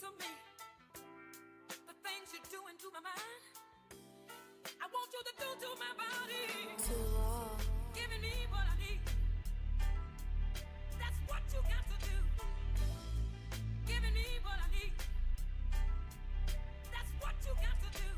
to me. The things you're doing to my mind. I want you to do to my body. Too long. Giving me what I need. That's what you got to do. Giving me what I need. That's what you got to do.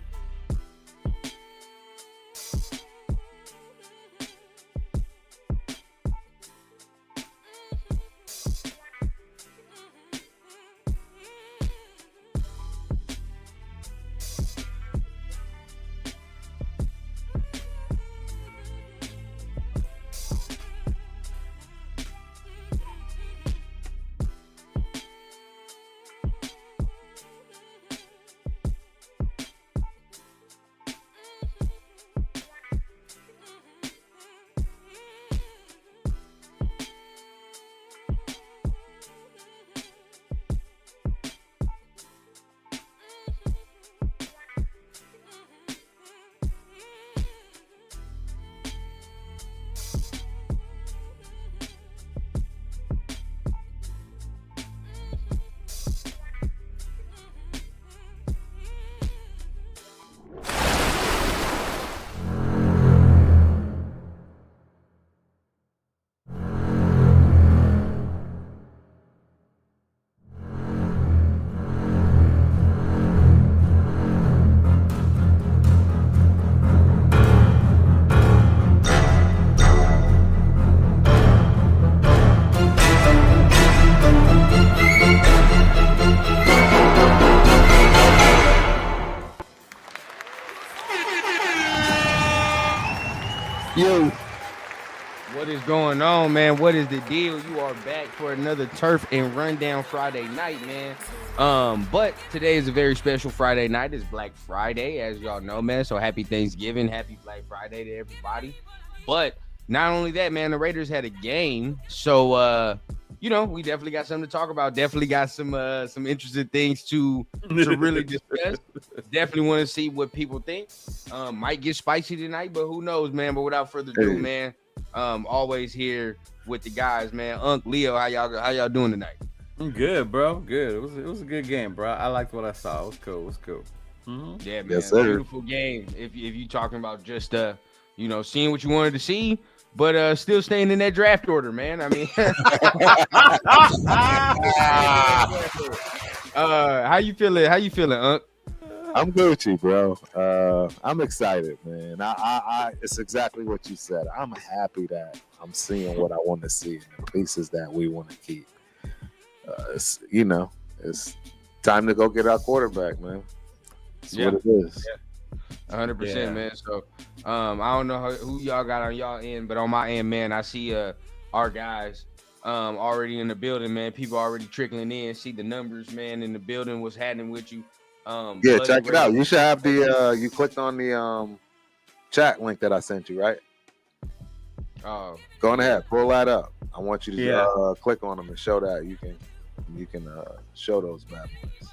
Yo, what is going on, man? What is the deal? You are back for another Turf and Rundown Friday night, man. But today is a very special Friday night. It's Black Friday, as y'all know, man. So happy Thanksgiving, happy Black Friday to everybody. But not only that, man, the Raiders had a game. So we definitely got something to talk about. Definitely got some interesting things to really discuss. Definitely want to see what people think. Might get spicy tonight, but who knows, man. But without further ado, man, always here with the guys, man. Unc, Leo, how y'all doing tonight? I'm good, bro. Good. It was a good game, bro. I liked what I saw. It was cool. Mm-hmm. Yeah, man. Yes, sir. Beautiful game. If you talking about just seeing what you wanted to see, but still staying in that draft order, man. I mean, how you feeling? How you feeling, Unc? I'm Gucci, bro. I'm excited, man. It's exactly what you said. I'm happy that I'm seeing what I want to see and the pieces that we want to keep. It's time to go get our quarterback, man. That's what it is. Yeah. 100%, man. So, I don't know who y'all got on y'all end, but on my end, man, I see our guys already in the building, man. People already trickling in. See the numbers, man, in the building. What's happening with you? Yeah, check it out. You should have the you clicked on the chat link that I sent you, right? Oh, go on ahead, pull that up. I want you to click on them and show that you can show those bad boys.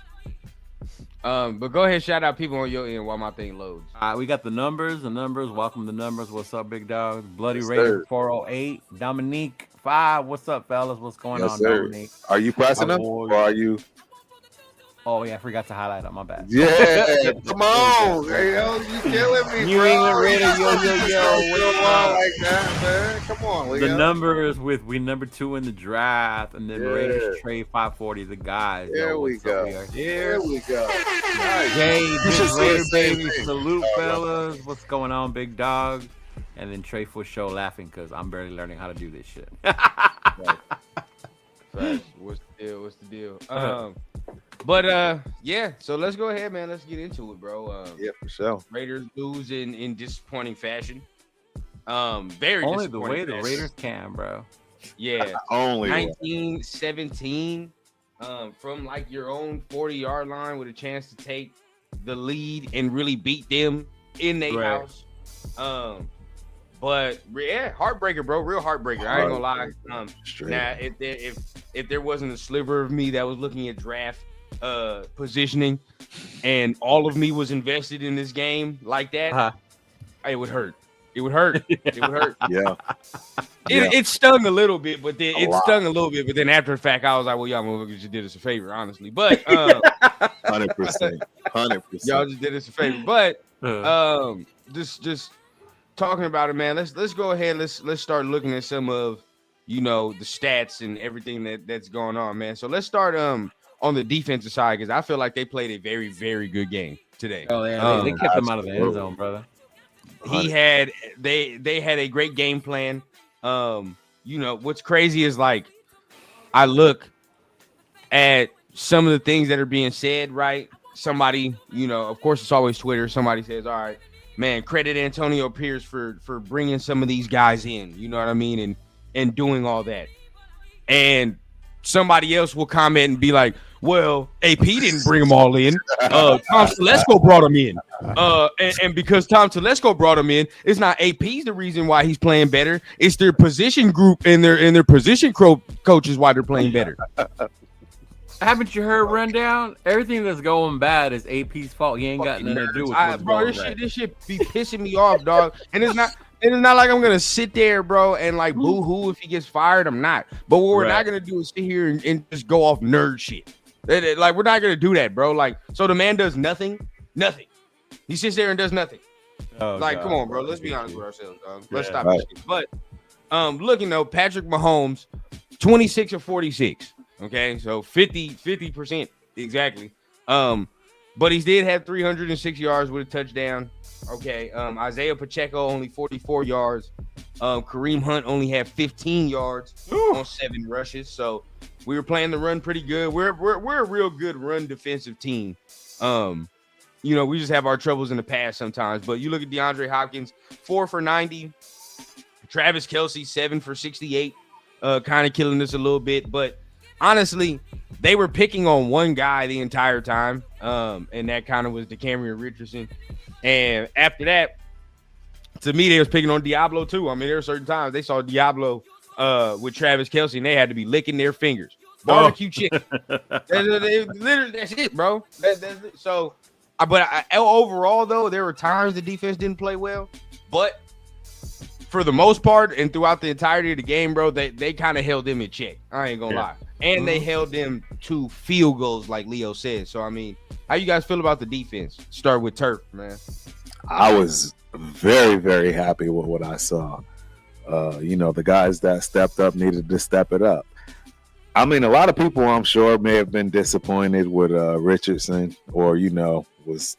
But go ahead, shout out people on your end while my thing loads. We got the numbers. Welcome to the numbers. What's up, big dog? Bloody Yes, Raider sir. 408. Dominique 5. What's up, fellas? What's going on, sir. Dominique? Are you pressing them or are you? Oh yeah, I forgot to highlight on my back. Yeah, come on, hey, yo, you killing me, New bro. England Raider, yo. What's on like that, man? Come on, Leo. The numbers with we number 2 in the draft, and then Yeah. Raiders trade 540. The guys. Here yo, we what's go. up? We are here. Here we go. Nice. Jay, You Big should see Raider the same baby, thing. salute, fellas. What's going on, big dog? And then Trey for show laughing because I'm barely learning how to do this shit. Right. What's the deal? But yeah. So let's go ahead, man. Let's get into it, bro. Yeah, for sure. Raiders lose in disappointing fashion. Very Only the disappointing way the fashion. Raiders can, bro. Yeah. Only way. 1917 from like your own 40-yard line with a chance to take the lead and really beat them in their house. But yeah, heartbreaker, bro. Real heartbreaker. I ain't gonna lie. Now, if there wasn't a sliver of me that was looking at draft positioning and all of me was invested in this game like that, it would hurt. It would hurt. It would hurt. Yeah. It stung a little bit, but then after the fact, I was like, well, y'all motherfuckers just did us a favor, honestly. But 100%. Y'all just did us a favor. But Uh, just talking about it, man. Let's go ahead. Let's start looking at some of the stats and everything that's going on, man. So let's start on the defensive side because I feel like they played a very, very good game today. oh yeah, they kept him out of the end zone, brother. They had a great game plan. What's crazy is like I look at some of the things that are being said, right? Somebody, of course, it's always Twitter. Somebody says, all right, man, credit Antonio Pierce for bringing some of these guys in, you know what I mean? And doing all that. And somebody else will comment and be like, well, AP didn't bring them all in. Tom Telesco brought them in. And because Tom Telesco brought them in, it's not AP's the reason why he's playing better. It's their position group and their position coaches why they're playing better. Haven't you heard Rundown? Everything that's going bad is AP's fault. He ain't got nothing to do with what's going bad. This shit be pissing me off, dog. And it's not like I'm gonna sit there, bro, and like boo-hoo if he gets fired. I'm not. But what we're not gonna do is sit here and just go off nerd shit. Like we're not gonna do that, bro. Like, so the man does nothing. He sits there and does nothing. Oh, like, God, come on, bro. Let's be honest with ourselves, dog. Let's stop right. this shit. But looking though, Patrick Mahomes, 26 of 46. Okay, so 50% exactly. But he did have 306 yards with a touchdown. Okay, Isaiah Pacheco only 44 yards. Kareem Hunt only had 15 yards on 7 rushes. So we were playing the run pretty good. We're a real good run defensive team. We just have our troubles in the past sometimes. But you look at DeAndre Hopkins, 4 for 90. Travis Kelce, 7 for 68. Kind of killing us a little bit, but honestly, they were picking on one guy the entire time, and that kind of was DeCamerion Richardson. And after that, to me, they was picking on Diablo too. I mean, there were certain times they saw Diablo with Travis Kelce, and they had to be licking their fingers. Barbecue chicken. Literally, that's it, bro. That's it. So, overall, though, there were times the defense didn't play well, but for the most part and throughout the entirety of the game, bro, they kind of held them in check. I ain't gonna lie. And they held them to field goals, like Leo said. So, I mean, how you guys feel about the defense? Start with Turf, man. I was very, very happy with what I saw. The guys that stepped up needed to step it up. I mean, a lot of people, I'm sure, may have been disappointed with Richardson or, was,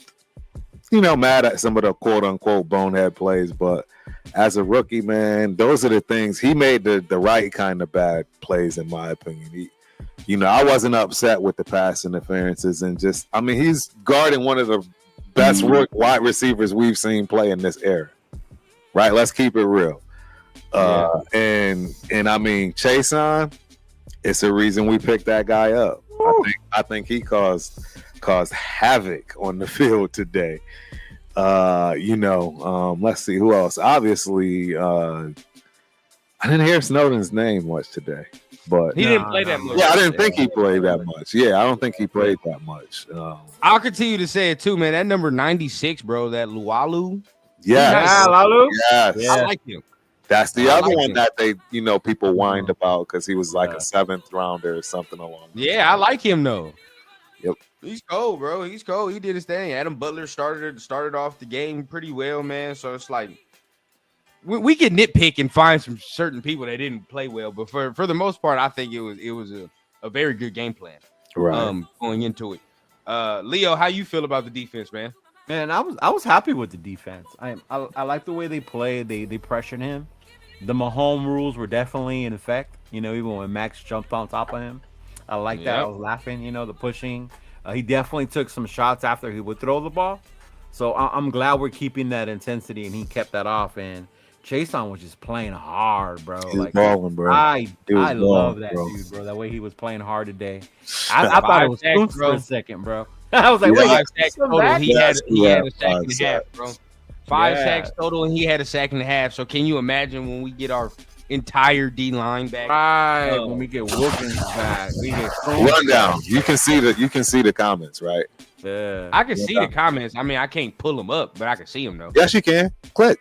mad at some of the quote-unquote bonehead plays. But as a rookie, man, those are the things. He made the right kind of bad plays, in my opinion. I wasn't upset with the pass interferences and he's guarding one of the best wide receivers we've seen play in this era. Right? Let's keep it real. And I mean, Chason, it's a reason we picked that guy up. I think he caused havoc on the field today. Let's see who else. Obviously, I didn't hear Snowden's name much today, but he didn't play that much. Yeah, I didn't think he played that much. Yeah, I don't think he played that much. I'll continue to say it too, man. That number 96, bro, that Lualu. Yes. Lalu? Yes. Yeah. I like him. That's the other one that they, people whined about because he was like a 7th rounder or something along. Yeah, I like him though. Yep. He's cold, bro. He's cold. He did his thing. Adam Butler started off the game pretty well, man. So it's like we can nitpick and find some certain people that didn't play well, but for the most part, I think it was a very good game plan. Right. Going into it. Leo, how you feel about the defense, man? Man, I was happy with the defense. I like the way they played. They pressured him. The Mahomes rules were definitely in effect. Even when Max jumped on top of him, I like that. I was laughing. The pushing. He definitely took some shots after he would throw the ball. So I'm glad we're keeping that intensity, and he kept that off. And Chason was just playing hard, bro. He was balling, bro. I love that bro. dude, bro. That way he was playing hard today. I thought it was Koontz for a second, bro. I was like, wait, 5 sacks total. He had a sack and a half, bro. 5 Yeah. sacks total, and he had a sack and a half. So can you imagine when we get our entire D line back? Right, when we get Wilkins back, we get Rundown. You can see the comments, right? Yeah. I can see the comments. I mean, I can't pull them up, but I can see them though. Yes, you can. Click.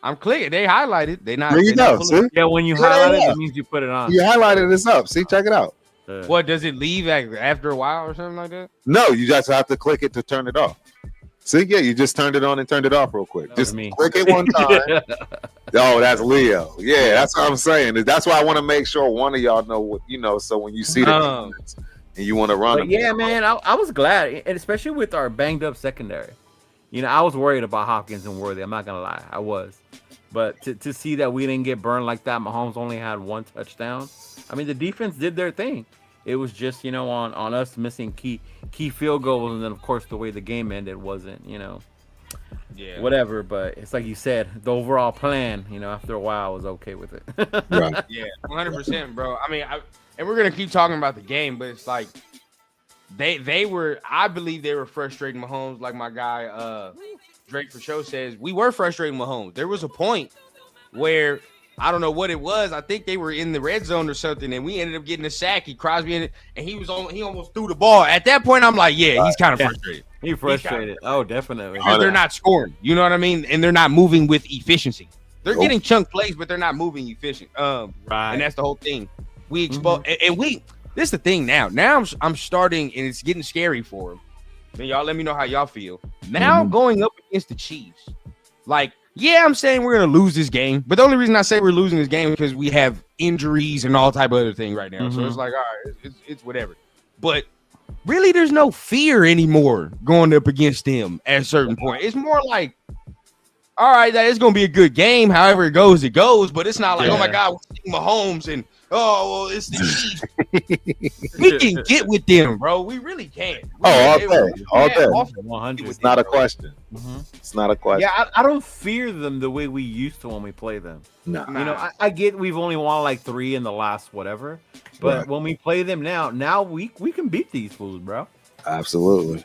I'm clicking. They highlighted. They not. There you they not go. pulling See? Yeah, when you highlight it, it means you put it on. You highlighted this up. See, check it out. What does it leave after a while or something like that? No, you just have to click it to turn it off. See, yeah, you just turned it on and turned it off real quick. Just click it one time. Oh, that's Leo. Yeah, that's what I'm saying. That's why I want to make sure one of y'all know what so when you see the comments and you want to run them. Yeah, man, I was glad, and especially with our banged up secondary. I was worried about Hopkins and Worthy. I'm not gonna lie, I was. But to see that we didn't get burned like that, Mahomes only had one touchdown. I mean, the defense did their thing. It was just, on us missing key field goals, and then of course the way the game ended wasn't, whatever. But it's like you said, the overall plan, after a while, I was okay with it. Right. Yeah, 100%, bro. I mean, and we're gonna keep talking about the game, but it's like they were. I believe they were frustrating Mahomes, like my guy Drake for show says. We were frustrating Mahomes. There was a point where I don't know what it was. I think they were in the red zone or something, and we ended up getting a sack. Crosby in it, and he almost threw the ball. At that point, I'm like, yeah, he's kind of frustrated. He's frustrated. Oh, definitely. Because they're not scoring. You know what I mean? And they're not moving with efficiency. They're getting chunk plays, but they're not moving efficient. Right. And that's the whole thing. We expose and we. This is the thing now. Now I'm starting, and it's getting scary for him. Man, y'all let me know how y'all feel. Now going up against the Chiefs, like. Yeah, I'm saying we're gonna lose this game, but the only reason I say we're losing this game is because we have injuries and all type of other thing right now. So it's like, all right, it's whatever. But really, there's no fear anymore going up against them at a certain point. It's more like, all right, that it's gonna be a good game. However it goes, it goes. But it's not like, oh my God, we're seeing Mahomes and it's the Chiefs. We can get with them, bro. We really can. All day. 100. It's not a question. It's not a question. Yeah, I don't fear them the way we used to when we play them. No. I get we've only won like 3 in the last whatever, but when we play them now we can beat these fools, bro. Absolutely.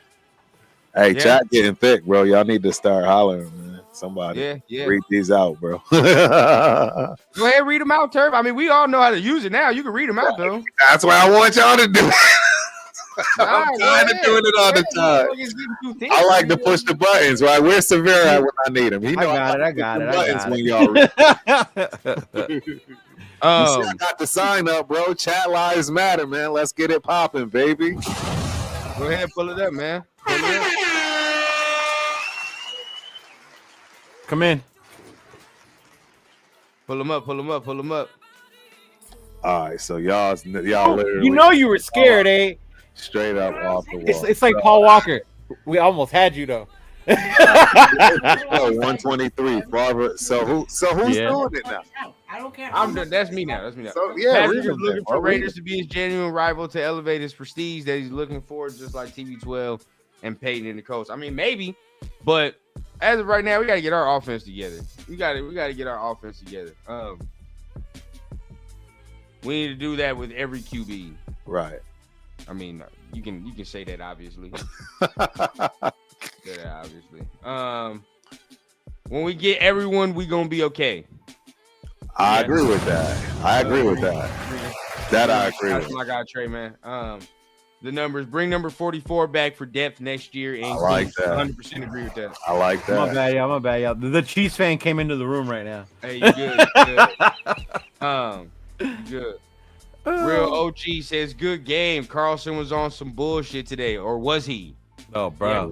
Hey, chat getting thick, bro. Y'all need to start hollering, man. Somebody read these out, bro. Go ahead, read them out, Turf. I mean, we all know how to use it now. You can read them out, though. That's what I want y'all to do. I'm tired of doing it all the time. I like to push the buttons, right? Where's Severe at when I need him? I got it. When y'all read. I got the sign up, bro. Chat lives matter, man. Let's get it popping, baby. Go ahead, pull it up, man. Pull it up. Come in. Pull them up. All right, so y'all literally. You were scared, eh? Straight up off the wall. It's like Paul Walker. We almost had you though. 123. So who's doing it now? I don't care. That's me now. So, Patrick is looking for Raiders to be his genuine rival to elevate his prestige that he's looking for, just like TB12 and Peyton and the Colts. I mean, maybe, but as of right now, we got to get our offense together. We got to get our offense together. We need to do that with every QB. Right. I mean, you can say that obviously. When we get everyone, we gonna be okay. I agree with that. I agree with that. That's my guy, Trey, man. The numbers, bring number 44 back for depth next year. And I like that. 100% agree with that. I like that. My bad, y'all. The Chiefs fan came into the room right now. Hey, you good. Good. Real OG says, good game. Carlson was on some bullshit today. Or was he? Oh, bro.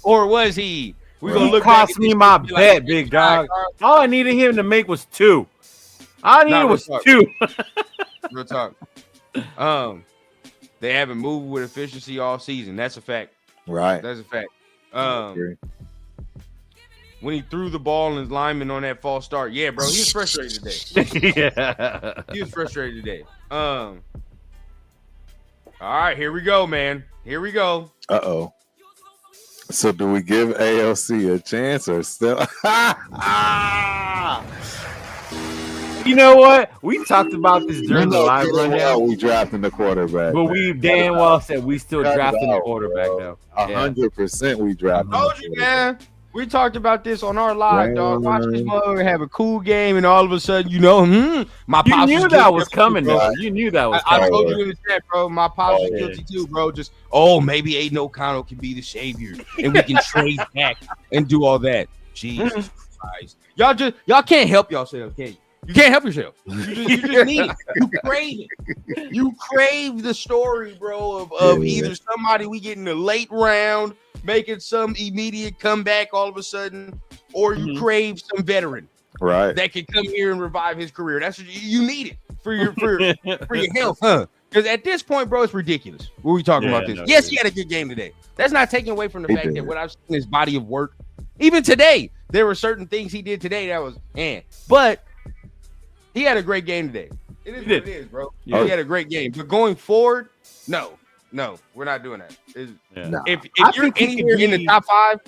Or was he? He cost me my bet, big dog. All I needed him to make was 2. All I needed was 2. Real talk. They haven't moved with efficiency all season. That's a fact. Right. That's a fact. When he threw the ball and his lineman on that false start, yeah, bro, he was frustrated today. Yeah. He was frustrated today. All right, here we go, man. Here we go. Uh-oh. So do we give AOC a chance or still? You know what? We talked about this during the live rundown. We drafting the quarterback. But we damn well said we still drafting the quarterback, though. 100% we drafting. I told you, man. We talked about this on our live, dog. Watch this mother have a cool game, and all of a sudden, my pops. You knew that was coming, though. You knew that was coming. I told you in the chat, bro. My pops was guilty too, bro. Just maybe Aidan O'Connell can be the savior, and we can trade back and do all that. Jesus Christ, y'all can't help yourselves, can you? You can't help yourself. You just need it. You crave it. You crave the story, bro, of either somebody we get in the late round making some immediate comeback all of a sudden, or you crave some veteran that can come here and revive his career. That's what you need it for your health, huh? Because at this point, bro, it's ridiculous. What are we talking about this? Yes, he had a good game today. That's not taking away from the fact that what I've seen in his body of work, even today, there were certain things he did today that was, but he had a great game today. It is what it is, bro. He had a great game. But going forward, no, we're not doing that. If you're anywhere in the top 5,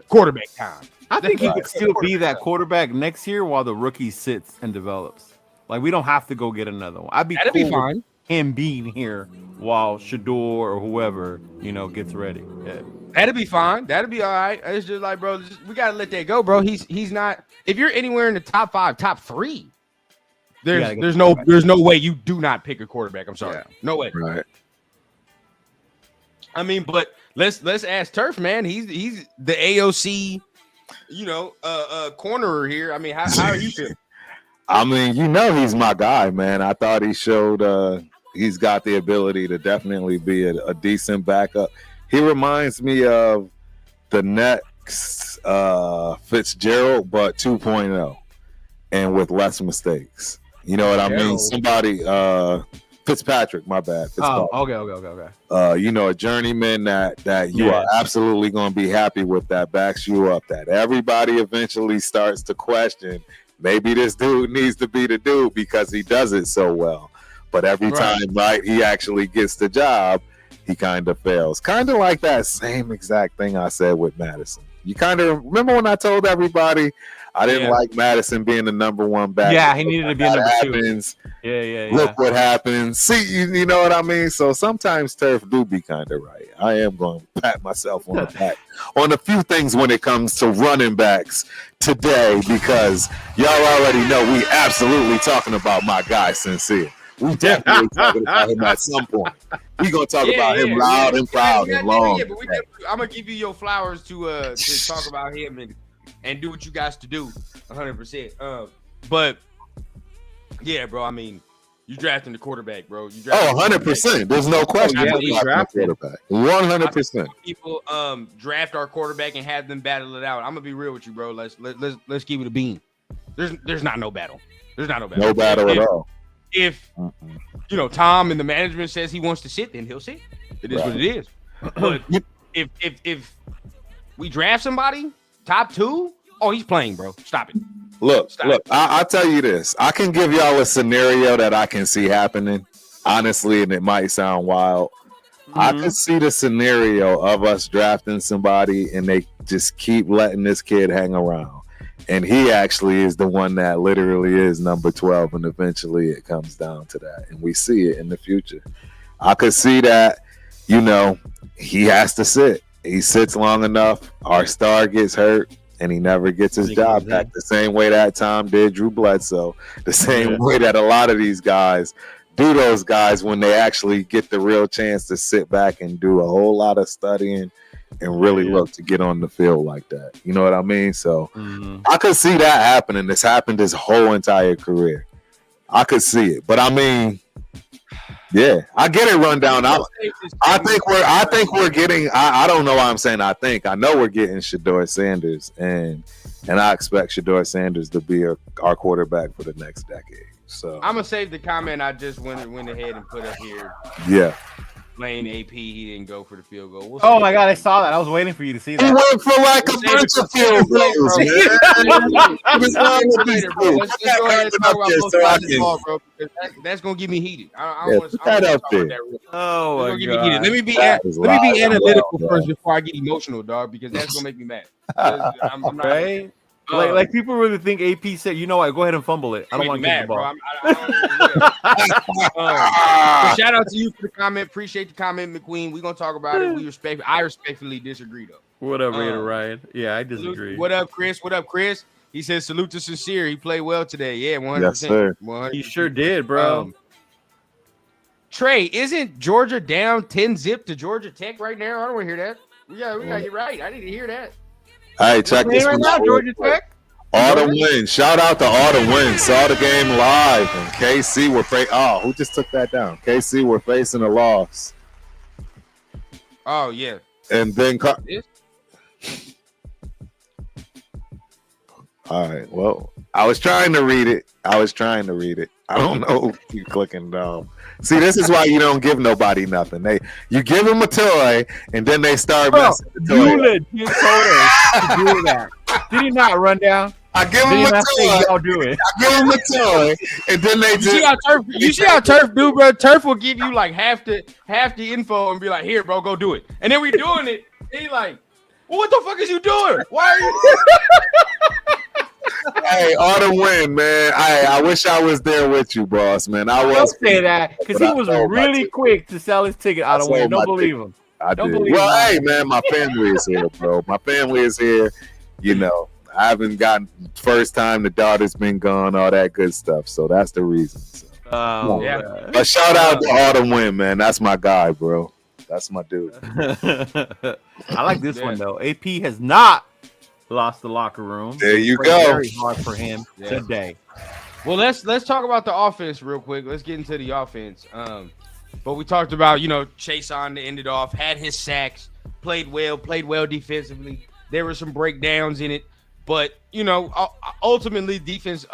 quarterback time. I think he could still be that quarterback next year while the rookie sits and develops. Like, we don't have to go get another one. That'd be fine. Him being here while Shador or whoever, gets ready. Yeah. That'd be fine. That'd be all right. It's just like, bro, we gotta let that go, bro. He's not. If you're anywhere in the top 5, top 3, there's no way you do not pick a quarterback. I'm sorry, no way. Right. I mean, but let's ask Turf, man. He's the AOC, cornerer here. I mean, how are you feeling? I mean, he's my guy, man. I thought he showed he's got the ability to definitely be a decent backup. He reminds me of the next Fitzgerald, but 2.0, and with less mistakes. You know what I mean? Somebody, Fitzpatrick, my bad. Oh, okay. A journeyman that you are absolutely going to be happy with, that backs you up, that everybody eventually starts to question, maybe this dude needs to be the dude because he does it so well. But every time, he actually gets the job, he kind of fails. Kind of like that same exact thing I said with Madison. You kind of remember when I told everybody I didn't like Madison being the number 1 back. Yeah, he needed to be number 2. Yeah. Look what happens. See, you know what I mean? So sometimes Turf do be kind of right. I am going to pat myself on the back on a few things when it comes to running backs today, because y'all already know we absolutely talking about my guy Sincere. We definitely talking about him at some point. We're going to talk about him loud and proud and long. I'm going to give you your flowers to talk about him and do what you guys to do 100%. But yeah, bro, I mean, you drafting the quarterback, bro. 100%. There's no question. Quarterback. 100%. People draft our quarterback and have them battle it out. I'm gonna be real with you, bro. Let's keep it a bean. There's not no battle. There's not no battle. No battle at all. If Tom and the management says he wants to sit, then he'll sit. It is what it is. But if we draft somebody top 2, he's playing, bro. Stop it. Look. I'll tell you this. I can give y'all a scenario that I can see happening, honestly, and it might sound wild. I could see the scenario of us drafting somebody and they just keep letting this kid hang around. And he actually is the one that literally is number 12, and eventually it comes down to that. And we see it in the future. I could see that, he has to sit. He sits long enough, our star gets hurt, and he never gets his job back. The same way that Tom did Drew Bledsoe. The same way that a lot of these guys do those guys when they actually get the real chance to sit back and do a whole lot of studying and really look to get on the field like that. You know what I mean? So I could see that happening. This happened his whole entire career. I could see it. But I mean, I get it. Rundown. I think we're getting. I don't know why I'm saying I think. I know we're getting Shador Sanders, and I expect Shador Sanders to be our quarterback for the next decade. So I'm gonna save the comment I just went ahead and put up here. Yeah. Playing AP, he didn't go for the field goal. Oh my God, I saw that. I was waiting for you to see that. He went for like a bunch of field goals, bro. That's gonna get me heated. I want to talk about that. Oh my God. Let me be analytical first before I get emotional, dog, because that's gonna make me mad. I'm not right. Like people really think AP said, you know what? Go ahead and fumble it. I don't want to get the ball. Shout out to you for the comment. Appreciate the comment, McQueen. We're gonna talk about it. I respectfully disagree, though. What up, Ryan? Yeah, I disagree. What up, Chris? He says salute to Sincere. He played well today. Yeah, 100%. Yes, sir. 100%. He sure did, bro. Trey, isn't Georgia down 10-0 to Georgia Tech right now? I don't want to hear that. We got you right. I need to hear that. All right, check this one out. Georgia Tech? Autumn Win. Shout out to Autumn Win. Saw the game live. And KC were who just took that down? KC were facing a loss. Oh yeah. And then all right. Well, I was trying to read it. I don't know. You clicking down. See, this is why you don't give nobody nothing. You give them a toy, and then they start messing the toy. You legit told us to do that. Did he not run down? I give them a toy. Y'all do it. I give them a toy, and then they just. You see how Turf do, bro? Turf will give you like half the info and be like, "Here, bro, go do it." And then we doing it. And he like, well, "What the fuck is you doing? Why are you?" Hey, Autumn Win, man. I wish I was there with you, boss, man. I was. Don't say that because he was really quick to sell his ticket. Autumn Win. Don't believe him. I did. Well, hey, man, my family is here, bro. My family is here. You know, I haven't gotten first time the daughter's been gone, all that good stuff. So that's the reason. So. Yeah. But shout out to Autumn Win, man. That's my guy, bro. That's my dude. I like this one though. AP has not lost the locker room. There you go. Very hard for him today. Well, let's talk about the offense real quick. Let's get into the offense. But we talked about, Chase on to end it off, had his sacks, played well defensively. There were some breakdowns in it, but ultimately defense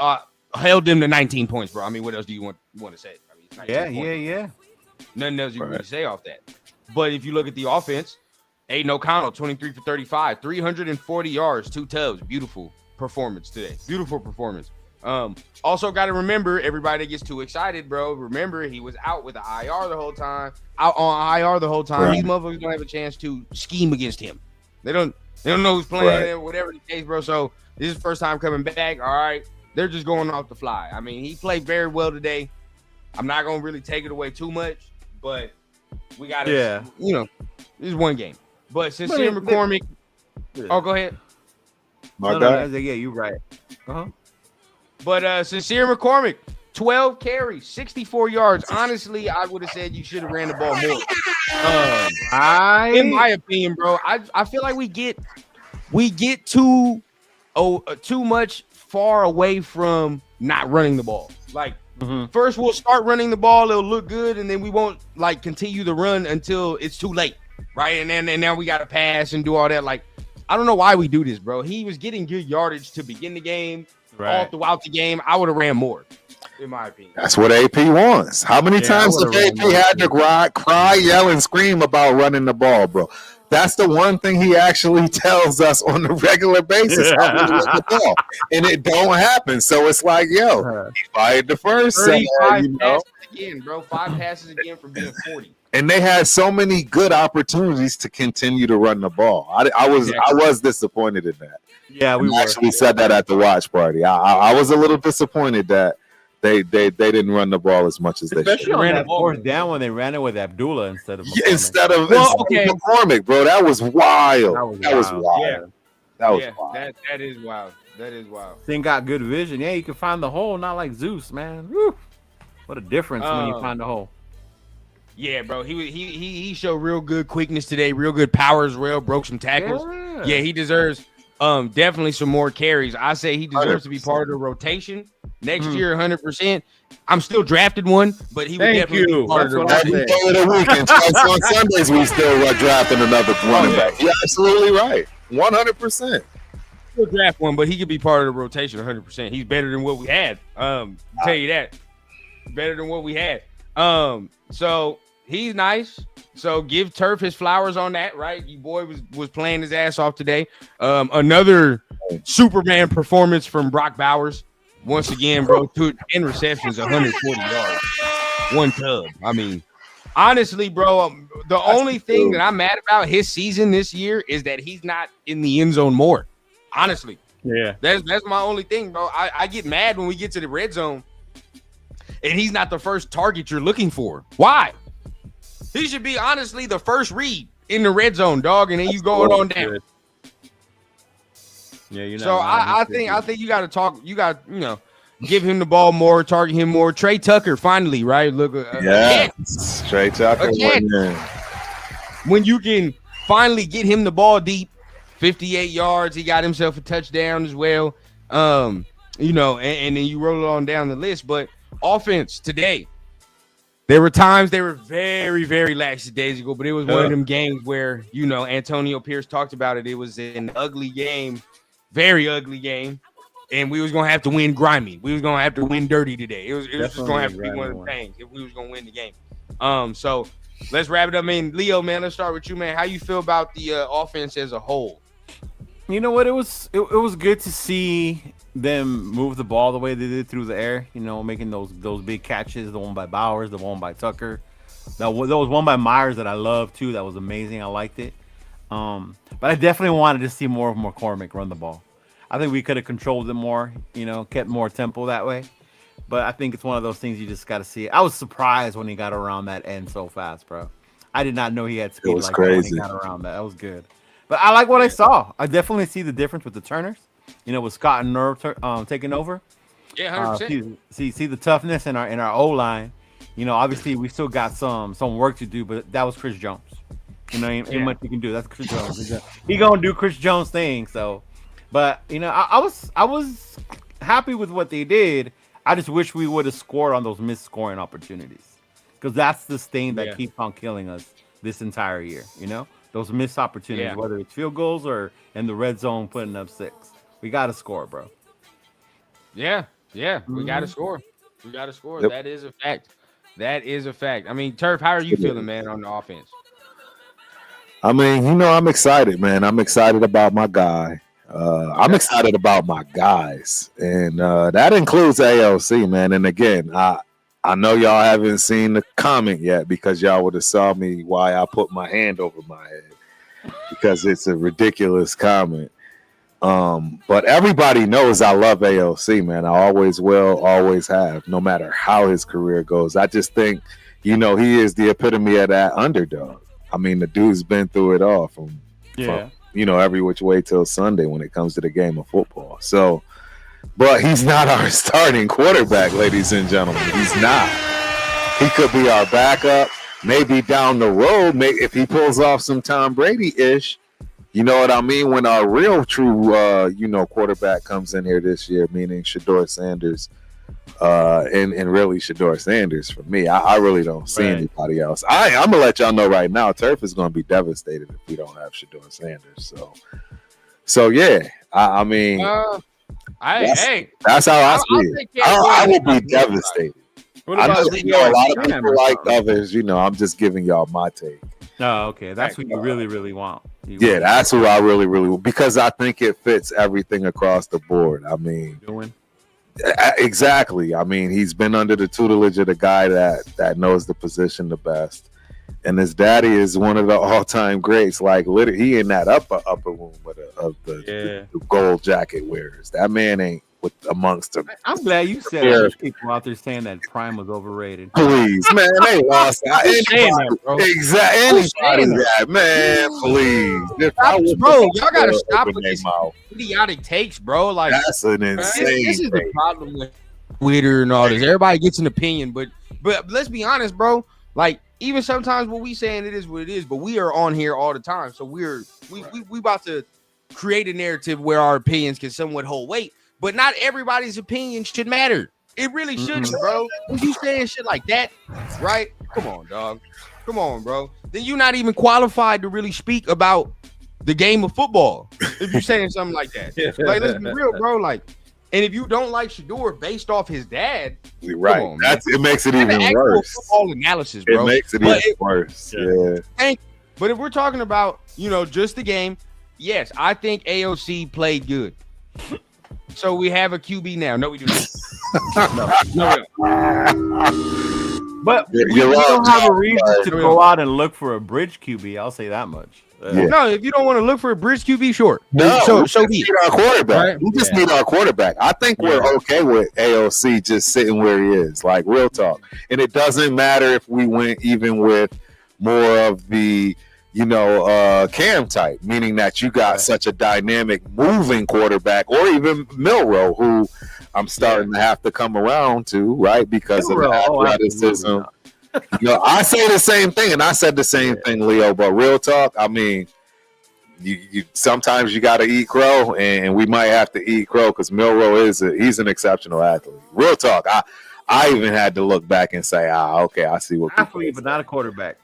held them to 19 points, bro. I mean, what else do you want to say? I mean, Yeah. Nothing else you can really say off that. But if you look at the offense, Aidan O'Connell, 23 for 35, 340 yards, 2 tubs. Beautiful performance today. Beautiful performance. Also got to remember, everybody that gets too excited, bro. Remember, he was out with the IR the whole time. Out on IR the whole time. Right. These motherfuckers don't have a chance to scheme against him. They don't know who's playing, whatever the case, bro. So this is the first time coming back. All right. They're just going off the fly. I mean, he played very well today. I'm not going to really take it away too much, but we got to, this is one game. But Sincere McCormick, go ahead. My guy. Yeah, you're right. But Sincere McCormick, 12 carries, 64 yards. Honestly, I would have said you should have ran the ball more. In my opinion, bro, I feel like we get too much far away from not running the ball. Like, first we'll start running the ball, it'll look good, and then we won't continue to run until it's too late, right? And now we got to pass and do all that. Like, I don't know why we do this, bro. He was getting good yardage to begin the game, all throughout the game. I would have ran more, in my opinion. That's what AP wants. How many times have AP had to cry, yell, and scream about running the ball, bro? That's the one thing he actually tells us on a regular basis. How to run the ball. And it don't happen. So it's like, he fired the first 35 passes again, bro. 5 passes again from being 40. And they had so many good opportunities to continue to run the ball. I was disappointed in that. Yeah, we actually said that at the watch party. I was a little disappointed that they didn't run the ball as much as they should. Especially on that fourth down when they ran it with Abdullah instead of McCormick, bro. That was wild. That was wild. Yeah. That was wild. That is wild. That is wild. Thing got good vision. Yeah, you can find the hole, not like Zeus, man. Woo. What a difference when you find the hole. Yeah, bro. He showed real good quickness today, real good power as well, broke some tackles. Yeah, he deserves definitely some more carries. I say he deserves 100%. To be part of the rotation next year, 100%. I'm still drafted one, but he would definitely be part of the rotation. On Sundays, we still drafting another running back. You're absolutely right. 100%. Still draft one, but he could be part of the rotation 100%. He's better than what we had. Tell you that. Better than what we had. So he's nice. So give Turf his flowers on that, right? Your boy was playing his ass off today. Another Superman performance from Brock Bowers. Once again, bro, 10 receptions, 140 yards, 1 tub. I mean, honestly, bro, the only thing that I'm mad about his season this year is that he's not in the end zone more. Honestly. Yeah. That's my only thing, bro. I get mad when we get to the red zone and he's not the first target you're looking for. Why? He should be, honestly, the first read in the red zone, dog, and then you going on down. Yeah, you know. So I think you got to talk. You got give him the ball more, target him more. Trey Tucker finally, right? Look, Trey Tucker. When you can finally get him the ball deep, 58 yards, he got himself a touchdown as well. You know, and then you roll it on down the list. But offense today, there were times they were very, very lackadaisical, but it was one of them games where, you know, Antonio Pierce talked about it. It was an ugly game, very ugly game, and we was gonna have to win grimy. We was gonna have to win dirty today. It was just gonna have to be one of the things if we was gonna win the game. So let's wrap it up. I mean, Leo, man, let's start with you, man. How you feel about the offense as a whole? You know what? It was good to see them move the ball the way they did through the air. You know, making those big catches. The one by Bowers, the one by Tucker. There was one by Myers that I loved too. That was amazing. I liked it. But I definitely wanted to see more of McCormick run the ball. I think we could have controlled it more. You know, kept more tempo that way. But I think it's one of those things you just got to see. I was surprised when he got around that end so fast, bro. I did not know he had speed like that when he got around that. That was good. But I like what I saw. I definitely see the difference with the Turners. You know, with Scott and Nerve taking over. Yeah, 100%. See the toughness in our O line. You know, obviously we still got some work to do, but that was Chris Jones. You know, ain't much you can do. That's Chris Jones. He gonna do Chris Jones thing. So, but you know, I was happy with what they did. I just wish we would have scored on those missed scoring opportunities, because that's this thing that keeps on killing us this entire year. You know. Those missed opportunities, whether it's field goals or in the red zone putting up 6. We got to score, bro. Yeah. We got to score. We got to score. Yep. That is a fact. That is a fact. I mean, Turf, how are you feeling, man, on the offense? I mean, you know, I'm excited, man. I'm excited about my guy. I'm excited about my guys. And that includes AOC, man. And again, I know y'all haven't seen the comment yet because y'all would have saw me why I put my hand over my head, because it's a ridiculous comment. But everybody knows I love AOC, man. I always will, always have, no matter how his career goes. I just think, you know, he is the epitome of that underdog. I mean, the dude's been through it all from you know, every which way till Sunday when it comes to the game of football. So, but he's not our starting quarterback, ladies and gentlemen. He's not. He could be our backup, maybe down the road, if he pulls off some Tom Brady-ish. You know what I mean? When our real, true, you know, quarterback comes in here this year, meaning Shedeur Sanders, and really Shedeur Sanders for me. I really don't see anybody else. I'm gonna let y'all know right now, Turf is gonna be devastated if we don't have Shedeur Sanders. So yeah, I mean. That's how I see it. I would be devastated. I know, a lot of people like others. You know, I'm just giving y'all my take. Oh, okay. That's what you really, really want. That's who I really, really want, because I think it fits everything across the board. I mean, exactly. I mean, he's been under the tutelage of the guy that knows the position the best. And his daddy is one of the all-time greats. Like, literally, he in that upper room of the gold jacket wearers. That man ain't amongst them. I'm glad you said there's people out there saying that Prime was overrated. Please, man, they lost. Anybody that, man, please. Bro, y'all gotta stop with these idiotic takes, bro. Like, that's an insane. This is the problem with Twitter and all this. Everybody gets an opinion, but let's be honest, bro. Like, even sometimes what we saying, it is what it is, but we are on here all the time. So we about to create a narrative where our opinions can somewhat hold weight, but not everybody's opinion should matter. It really shouldn't, bro. When you saying shit like that, right? Come on, dog. Come on, bro. Then you're not even qualified to really speak about the game of football if you're saying something like that. Like, let's be real, bro. Like, and if you don't like Shedeur based off his dad, right? On, it makes it even worse. Football analysis, bro. It makes it even worse. Yeah. But if we're talking about, you know, just the game, yes, I think AOC played good. So we have a QB now. No, we do not. no. But we don't have a reason to go out and look for a bridge QB. I'll say that much. No, if you don't want to look for a bridge QB, sure. No, so we need our quarterback. Right? We just need our quarterback. I think we're okay with AOC just sitting where he is, like, real talk. And it doesn't matter if we went even with more of the, you know, Cam type, meaning that you got such a dynamic moving quarterback, or even Milroe, who I'm starting to have to come around to, right? Because of the athleticism. You know, I say the same thing, and I said the same thing, Leo. But real talk, I mean, you sometimes you got to eat crow, and we might have to eat crow because Milroe he's an exceptional athlete. Real talk. I even had to look back and say, okay, I see what athlete, but not a quarterback.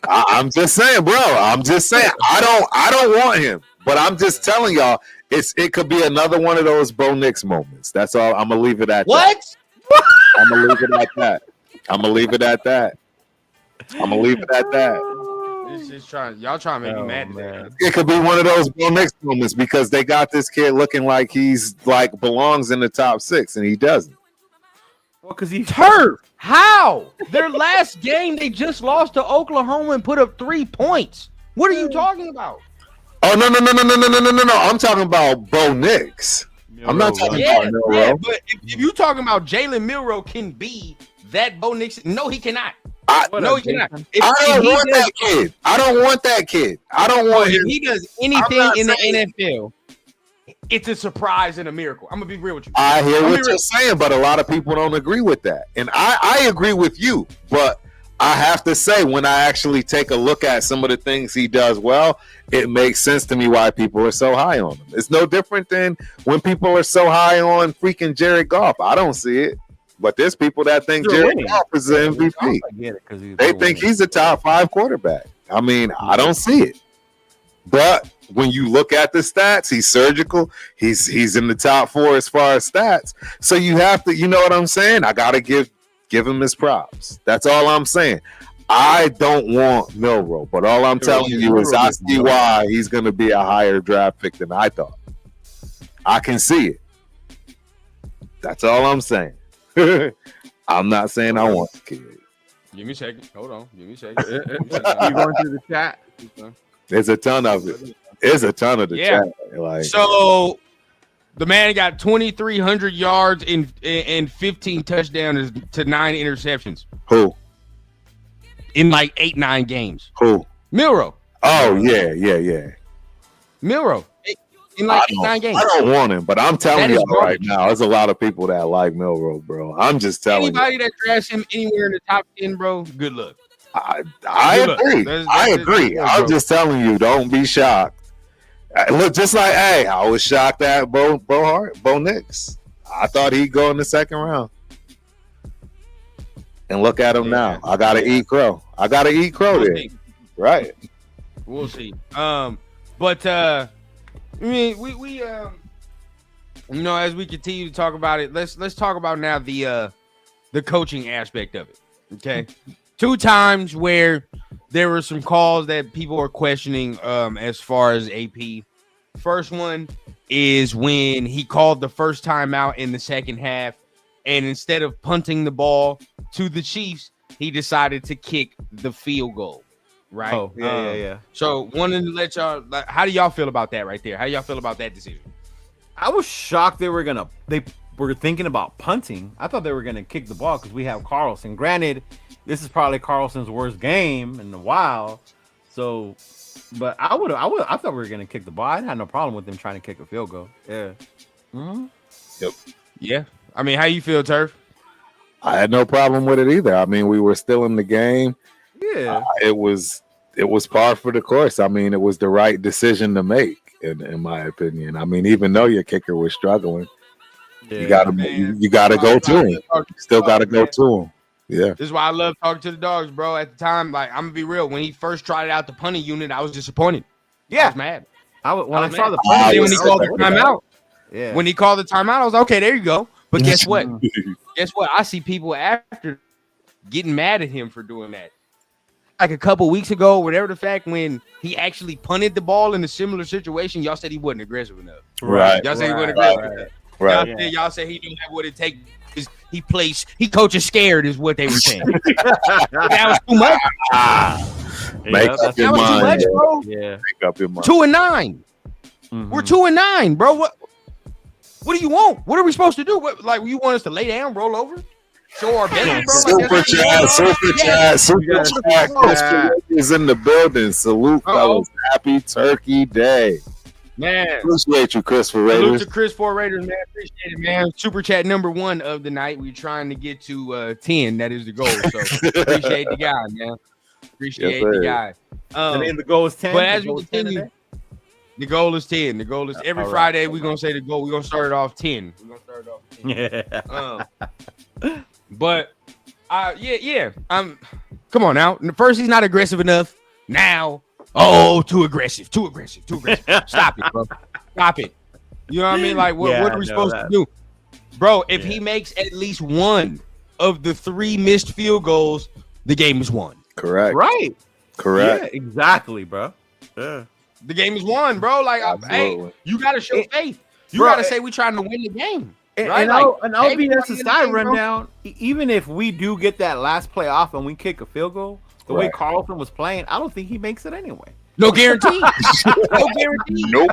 I'm just saying, bro. I'm just saying. I don't want him, but I'm just telling y'all, it could be another one of those Bo Nix moments. That's all. I'm gonna leave it at What? that. I'm gonna leave it at that. I'm gonna leave it at that. It's just y'all trying to make me mad today. It could be one of those Bo Nix moments because they got this kid looking like he's like belongs in the top 6 and he doesn't. Well, because he's Turf. How? Their last game, they just lost to Oklahoma and put up 3 points. What are you talking about? Oh no! I'm talking about Bo Nix. I'm not talking about Milroe. Yeah, but if you talking about Jalen Milroe can be that Bo Nix, no, he cannot. No, he cannot. I don't want that kid. I don't want that kid. I don't want him. If he does anything in the NFL, it's a surprise and a miracle. I'm gonna be real with you. I hear what you're saying, but a lot of people don't agree with that, and I agree with you. But I have to say, when I actually take a look at some of the things he does well, it makes sense to me why people are so high on him. It's no different than when people are so high on freaking Jared Goff. I don't see it. But there's people that think Jared Goff is the MVP. I get it, they think he's a top 5 quarterback. I mean, I don't see it. But when you look at the stats, he's surgical. He's in the top 4 as far as stats. So you have to, you know what I'm saying? I gotta give him his props. That's all I'm saying. I don't want Milroe, but all I'm telling you is I see why he's gonna be a higher draft pick than I thought. I can see it. That's all I'm saying. I'm not saying I want the kid. Give me a second. Hold on. Give me a second. You going through the chat? There's a ton of it. There's a ton of the chat. Like, so the man got 2,300 yards and 15 touchdowns to 9 interceptions. Who? In like 8-9 games. Who? Milroe. Oh yeah. Milroe. In like 8-9 games. I don't want him, but I'm telling you right now, there's a lot of people that like Milroe, bro. I'm just telling anybody that drafts him anywhere in the top 10, bro, good luck. I agree. I agree. I'm just telling you, don't be shocked. Look, just like, hey, I was shocked at Bo Nix. I thought he'd go in the 2nd round. And look at him now. I gotta eat crow. There. Right. We'll see. But I mean, we as we continue to talk about it, let's talk about now the coaching aspect of it. Okay. 2 times where there were some calls that people are questioning as far as AP. First one is when he called the first time out in the second half, and instead of punting the ball to the Chiefs, he decided to kick the field goal. Right? Oh, yeah. So wanted to let y'all, how do y'all feel about that right there? How y'all feel about that decision? I was shocked they were thinking about punting. I thought they were gonna kick the ball because we have Carlson. Granted, this is probably Carlson's worst game in a while. So, but I thought we were gonna kick the ball. I had no problem with them trying to kick a field goal. Yeah. Mm-hmm. Yep. Yeah. I mean, how you feel, Turf? I had no problem with it either. I mean, we were still in the game. Yeah. It was par for the course. I mean, it was the right decision to make, in my opinion. I mean, even though your kicker was struggling, you gotta go to him. Still gotta go to him. Yeah. This is why I love talking to the dogs, bro. At the time, like, I'm gonna be real. When he first tried out the punting unit, I was disappointed. Yeah. I was mad. When I saw the punting, when he called the timeout. Yeah. When he called the timeout, I was like, okay, there you go. But guess what? I see people after getting mad at him for doing that. Like a couple weeks ago, whatever the fact, when he actually punted the ball in a similar situation, y'all said he wasn't aggressive enough. Right. Y'all said he wasn't aggressive enough. Right. Y'all said he didn't have what it takes. He coaches scared is what they were saying. That was too much. Make up your mind, too much, bro. Yeah. Make up your mind. 2-9. Mm-hmm. We're 2-9, bro. What do you want? What are we supposed to do? You want us to lay down, roll over? Show our belly, bro? Super chat. Is in the building. Salute, fellas. Happy Turkey Day. Man. Appreciate you, Chris for Raiders. Salute to Chris for Raiders, man. Appreciate it, man. Super chat number 1 of the night. We're trying to get to 10. That is the goal. So appreciate the guy, man. Appreciate Yes, the sir. guy. And then the goal is 10. But as The we goal is 10 continue, today? the goal is 10. The goal is every All right. Friday we're gonna say the goal. We're gonna start it off 10. We're gonna start it off 10. Yeah. But yeah. Come on now. First, he's not aggressive enough. Now, too aggressive. Stop it, bro. Stop it. You know what I mean? Like, what Yeah, are I we know supposed that. to do, bro? If Yeah. he makes at least one of the 3 missed field goals, the game is won. Correct. Right. Correct. Yeah, exactly, bro. Yeah. The game is won, bro. Like, hey, Absolutely. you gotta show faith. You Bro, gotta say we trying to win the game. And, Right? and Like, I'll hey, be we that's a trying to win the side game, bro. rundown. Even if we do get that last play off and we kick a field goal, the way Right. Carlton was playing, I don't think he makes it anyway. No guarantee. No guarantee. Nope.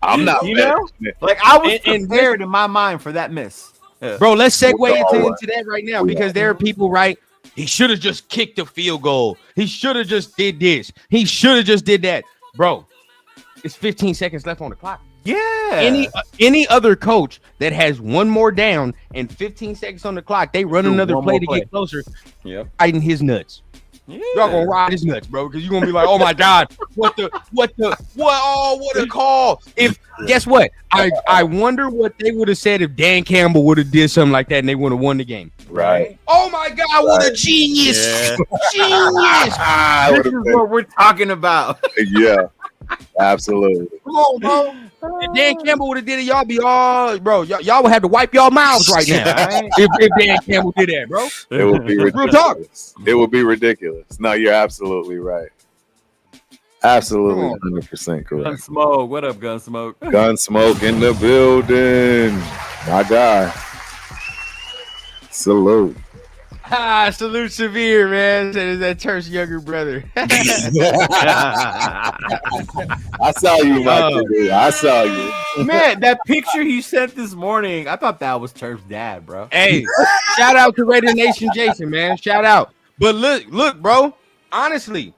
I'm not. You know? betting it. Like I was And prepared in my mind for that miss. Yeah. Bro, let's segue We all into were. that right now We because all there are people, right? He should have just kicked a field goal. He should have just did this. He should have just did that. Bro, it's 15 seconds left on the clock. Yeah. Any other coach that has one more down and 15 seconds on the clock, they run Do another one play more to play. get closer, Yep. riding his nuts. Yeah. Y'all gonna ride his nuts, bro, because you're gonna be like, oh my God, what a call. If guess what? I wonder what they would have said if Dan Campbell would have did something like that and they would have won the game. Right. Oh my God, what a genius! Yeah. Genius! I This would've is been- what we're talking about. yeah. Absolutely. Come on, bro. If Dan Campbell would have did it, y'all be all, bro. Y'all would have to wipe y'all mouths right now. Right? if Dan Campbell did that, bro. It would be Real talk. ridiculous. It would be ridiculous. No, you're absolutely right. Absolutely, 100% correct. Gunsmoke. What up, Gunsmoke? Gunsmoke in the building. My guy. Salute. Salute Severe, man. That is that Turf's younger brother. I saw you, my dude. I saw you. Man, that picture he sent this morning, I thought that was Turf's dad, bro. Hey, shout out to Raider Nation Jason, man. Shout out. But look, bro. Honestly,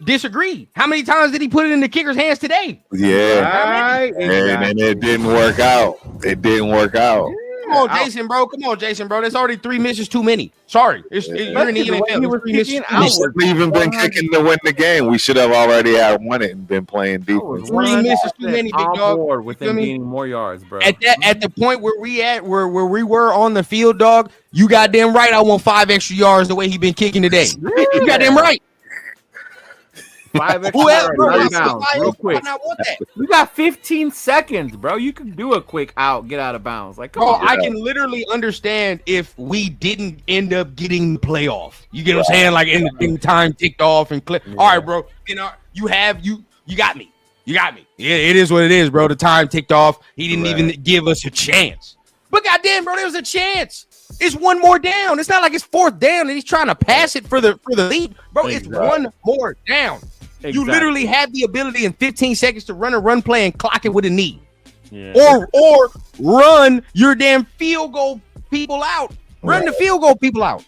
disagree. How many times did he put it in the kicker's hands today? Yeah. Right? And it didn't work out. It didn't work out. Come on, Jason, bro. Come on, Jason, bro. There's already 3 misses too many. Sorry. You're in the Especially the way NFL. he was There's 3 misses kicking too many. We shouldn't even been kicking to win the game. We should have already had won it and been playing defense. 3 misses too many, big on dog. board with You feel them me? gaining more yards, bro. At the point where we were on the field, dog, you goddamn right. I want 5 extra yards the way he been kicking today. You goddamn right. 5 extra Who else, yards, bro? 30 Why pounds, real else quick. would I not want that? We got 15 seconds, bro. You can do a quick out, get out of bounds. Like, come Bro, on. I can literally understand if we didn't end up getting the playoff. You get what I'm saying? Like in time ticked off and clip. Yeah. All right, bro. You know, you got me. You got me. Yeah, it is what it is, bro. The time ticked off. He didn't even give us a chance. But goddamn, bro, there was a chance. It's one more down. It's not like it's 4th down and he's trying to pass it for the lead. Bro, it's Exactly. one more down. You Exactly. literally have the ability in 15 seconds to run a run play and clock it with a knee. Yeah. Or run your damn field goal people out. Run the field goal people out.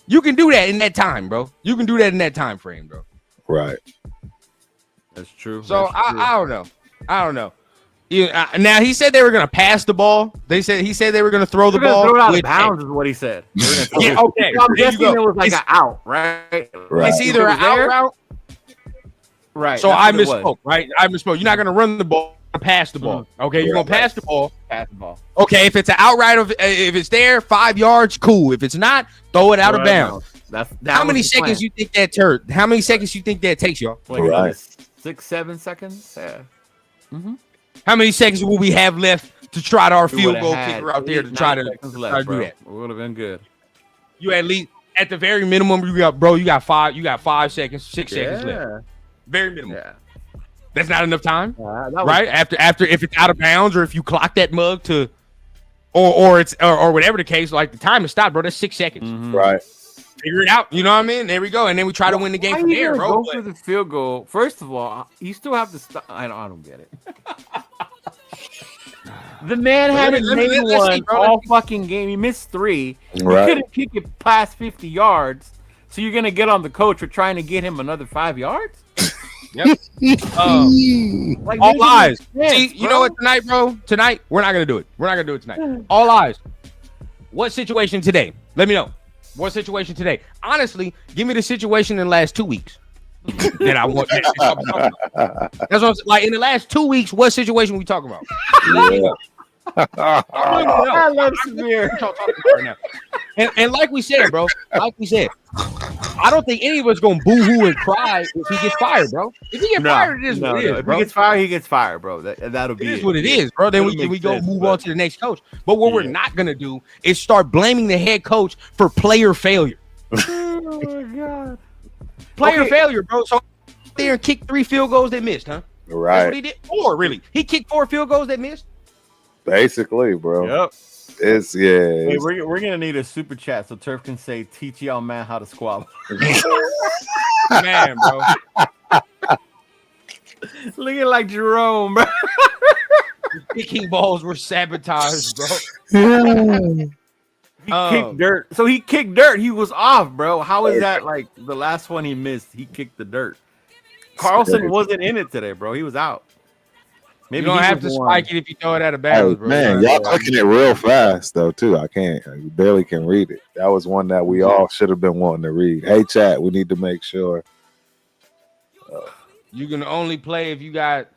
You can do that in that time, bro. You can do that in that time frame, bro. Right. That's true. So That's true. I don't know. Yeah, now he said they were gonna pass the ball. He said they were gonna throw the We're gonna ball. throw it out of with- bounds, is what he said. Yeah, okay. So I'm there you guessing go. it was like an out, right? Right. It's either an out route. Right. So that's I what it was. misspoke, right? I misspoke. You're not gonna run the ball, pass the ball. Okay, you're gonna pass the ball. Pass the ball. Okay, if it's an outright of if it's there, 5 yards, cool. If it's not, throw it out of Right. bounds. That How many was the seconds plan. you think that turd? How many seconds you think that takes, y'all? Like Right. another 6, 7 seconds? Yeah. How many seconds will we have left to try to our We field would've goal had kicker out at there to least try 9 to seconds try left, to do bro. that? It would have been good. You at least at the very minimum, you got 5 seconds, 6 seconds left. Very minimum. Yeah. That's not enough time, That was- right? After if it's out of bounds or if you clock that mug to or it's or whatever the case, like the time is stopped, bro. That's 6 seconds. Mhm. Right. Figure it out. You know what I mean? There we go. And then we try to win the game How from you there, gonna bro. go for the field goal? First of all, you still have to stop. I don't get it. The man Let hadn't me- made let's see, one bro. all fucking game. He missed 3. Right. You couldn't kick it past 50 yards. So you're gonna get on the coach for trying to get him another 5 yards? Yep. Like, All make it eyes. make sense, See, you know what? Tonight, bro. Tonight, we're not gonna do it. We're not gonna do it tonight. All eyes. What situation today? Let me know. What situation today? Honestly, give me the situation in the last 2 weeks. That I want. That's what I'm, like in the last 2 weeks. What situation we talking about? I love Samir. Right now. And like we said, bro, I don't think any of us gonna boo-hoo and cry if he gets fired, bro. If he gets fired, it is what it is, If bro. he gets fired, he gets fired, bro. That'll be It is what it is, bro. Then we go move on to the next coach. But what we're not gonna do is start blaming the head coach for player failure. Oh my god. Player failure, bro. So there and kicked 3 field goals that missed, huh? Right. That's what he did. 4, really. He kicked 4 field goals that missed. Basically, bro. Yep. It's Hey, we're gonna need a super chat so Turf can say teach y'all man how to squabble. Man, bro. Looking like Jerome, bro. Kicking balls were sabotaged, bro. He kicked dirt. So he kicked dirt. He was off, bro. How is that like the last one he missed? He kicked the dirt. Carlson wasn't in it today, bro. He was out. Maybe you don't have to spike it if you throw it out of bounds, bro. Man, y'all clicking it real fast though too. I barely can read it. That was one that we all should have been wanting to read. Hey, chat, we need to make sure. You can only play if you got